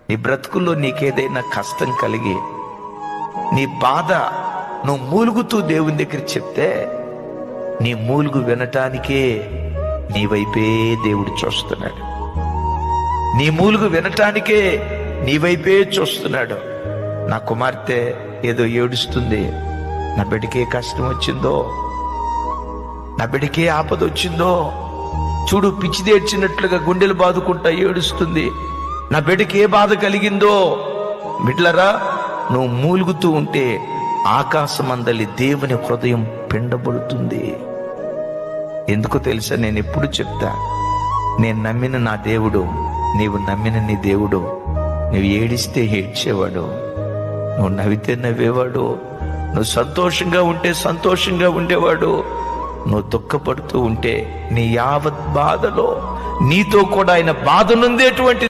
నీ బ్రతుకుల్లో నీకేదైనా కష్టం కలిగి నీ బాధ నువ్వు మూలుగుతూ దేవుని దగ్గర చెప్తే నీ మూలుగు వినటానికే నీ వైపే దేవుడు చూస్తున్నాడు. నీ మూలుగు వినటానికే నీ వైపే చూస్తున్నాడు. నా కుమార్తె ఏదో ఏడుస్తుంది, నా బిడ్డకే కష్టం వచ్చిందో, నా బిడ్డకే ఆపద వచ్చిందో, చూడు పిచ్చిదేడ్చినట్లుగా గుండెలు బాదుకుంటా ఏడుస్తుంది, నా బిడ్డకి ఏ బాధ కలిగిందో. బిడ్డలరా, నువ్వు మూలుగుతూ ఉంటే ఆకాశమందలి దేవుని హృదయం పిండబడుతుంది. ఎందుకో తెలుసా? నేను ఎప్పుడు చెప్తా, నేను నమ్మిన నా దేవుడు, నీవు నమ్మిన నీ దేవుడు. నువ్వు ఏడిస్తే ఏడ్చేవాడు, నువ్వు నవ్వితే నవ్వేవాడు, నువ్వు సంతోషంగా ఉంటే సంతోషంగా ఉండేవాడు, నువ్వు దుఃఖపడుతూ ఉంటే నీ యావత్ బాధలో నీతో కూడా ఆయన బాధ నొందేటువంటి